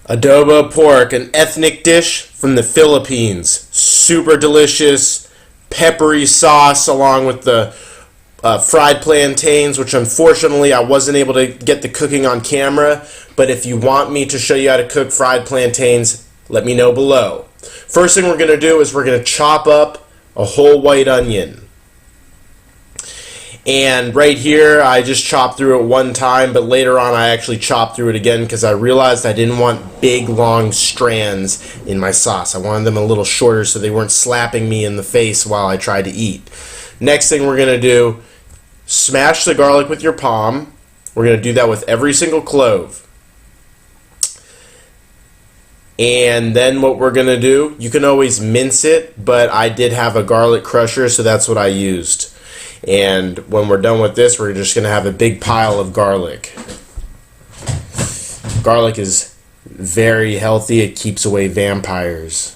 Adobo pork, an ethnic dish from the Philippines. Super delicious, peppery sauce along with the fried plantains, which unfortunately I wasn't able to get the cooking on camera. But if you want me to show you how to cook fried plantains, let me know below. First thing we're going to do is we're going to chop up a whole white onion. And right here, I just chopped through it one time, but later on I actually chopped through it again because I realized I didn't want big, long strands in my sauce. I wanted them a little shorter so they weren't slapping me in the face while I tried to eat. Next thing we're going to do, smash the garlic with your palm. We're going to do that with every single clove. And then what we're going to do, you can always mince it, but I did have a garlic crusher, so that's what I used. And when we're done with this, we're just going to have a big pile of garlic. Garlic is very healthy. It keeps away vampires.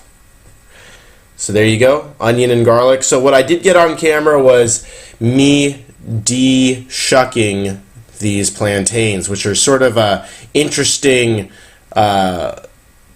So there you go, onion and garlic. So what I did get on camera was me de-shucking these plantains, which are sort of a interesting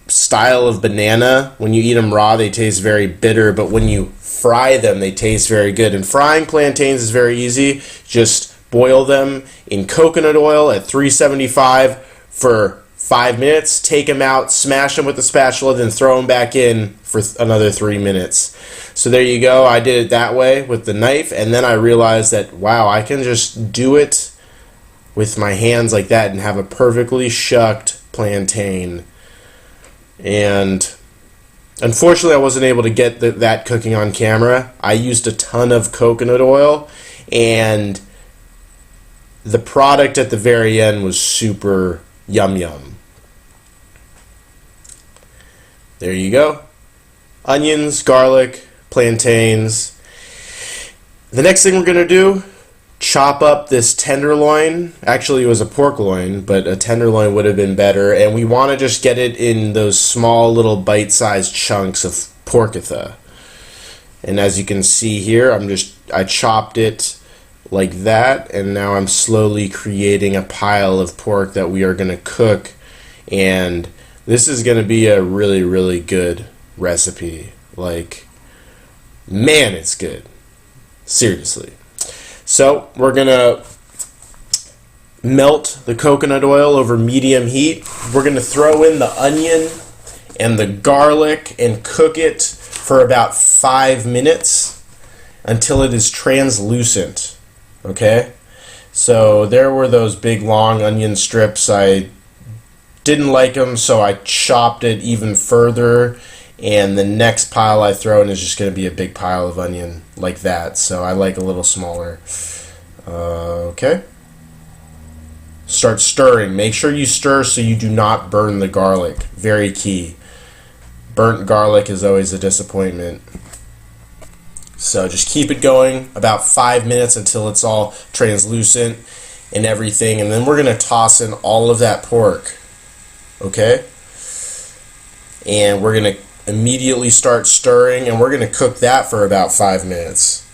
style of banana. When you eat them raw, they taste very bitter, but when you fry them, they taste very good. And frying plantains is very easy. Just boil them in coconut oil at 375 for 5 minutes, take them out, smash them with a spatula, then throw them back in for another 3 minutes. So there you go. I did it that way with the knife, and then I realized that, wow, I can just do it with my hands like that and have a perfectly shucked plantain. And unfortunately, I wasn't able to get that cooking on camera. I used a ton of coconut oil, and the product at the very end was super yum yum. There you go. Onions, garlic, plantains. The next thing we're going to do, chop up this tenderloin. Actually, it was a pork loin, but a tenderloin would have been better. And we want to just get it in those small little bite-sized chunks of porkatha. And as you can see here, I chopped it like that, and now I'm slowly creating a pile of pork that we are going to cook. And this is going to be a really, really good recipe. Like, man, it's good. Seriously. So we're going to melt the coconut oil over medium heat. We're going to throw in the onion and the garlic and cook it for about 5 minutes until it is translucent. Okay? So there were those big long onion strips. I didn't like them, so I chopped it even further. And the next pile I throw in is just going to be a big pile of onion like that. So I like a little smaller. Okay. Start stirring. Make sure you stir so you do not burn the garlic. Very key. Burnt garlic is always a disappointment. So just keep it going about 5 minutes until it's all translucent and everything. And then we're going to toss in all of that pork. Okay? And we're going to immediately start stirring, and we're going to cook that for about 5 minutes.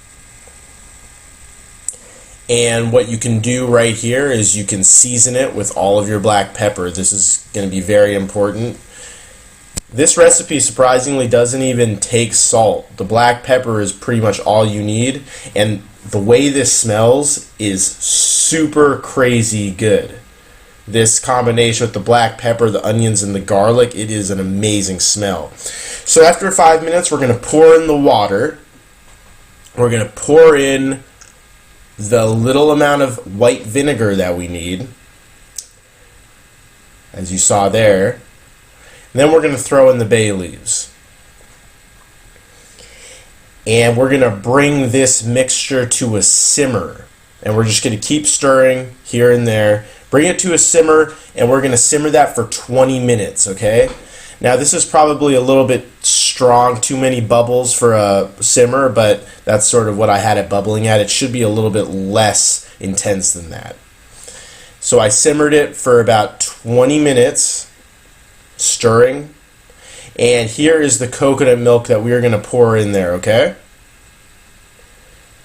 And what you can do right here is you can season it with all of your black pepper. This is going to be very important. This recipe surprisingly doesn't even take salt. The black pepper is pretty much all you need, and the way this smells is super crazy good. This combination with the black pepper, the onions, and the garlic, it is an amazing smell. So after 5 minutes, we're going to pour in the water. We're going to pour in the little amount of white vinegar that we need, as you saw there. And then we're going to throw in the bay leaves. And we're going to bring this mixture to a simmer. And we're just going to keep stirring here and there. Bring it to a simmer, and we're going to simmer that for 20 minutes, okay? Now, this is probably a little bit strong, too many bubbles for a simmer, but that's sort of what I had it bubbling at. It should be a little bit less intense than that. So I simmered it for about 20 minutes, stirring. And here is the coconut milk that we're going to pour in there, okay?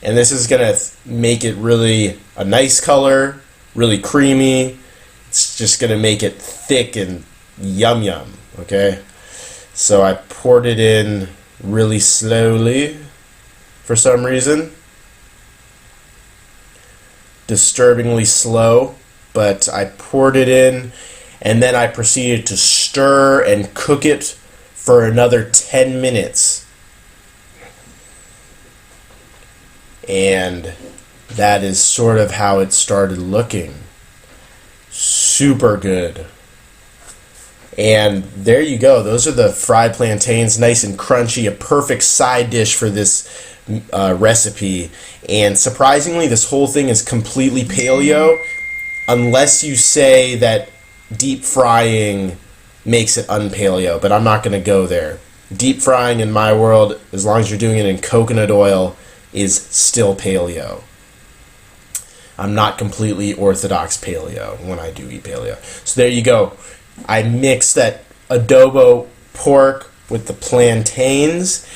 And this is going to make it really a nice color, really creamy. It's just going to make it thick and Yum yum. Okay, so I poured it in really slowly for some reason. Disturbingly slow, but I poured it in, and then I proceeded to stir and cook it for another 10 minutes. And that is sort of how it started looking. Super good. And there you go. Those are the fried plantains, nice and crunchy, a perfect side dish for this recipe. And surprisingly, this whole thing is completely paleo, unless you say that deep frying makes it unpaleo, but I'm not going to go there. Deep frying in my world, as long as you're doing it in coconut oil, is still paleo. I'm not completely orthodox paleo when I do eat paleo. So there you go. I mixed that adobo pork with the plantains,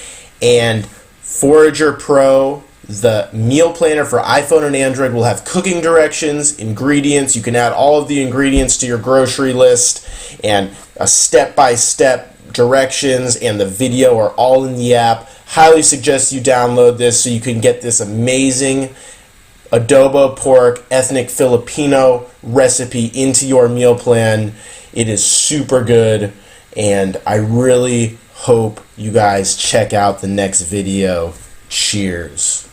and Forager Pro, the meal planner for iPhone and Android, will have cooking directions, ingredients. You can add all of the ingredients to your grocery list, and a step-by-step directions and the video are all in the app. Highly suggest you download this so you can get this amazing adobo pork ethnic Filipino recipe into your meal plan. It is super good, and I really hope you guys check out the next video. Cheers.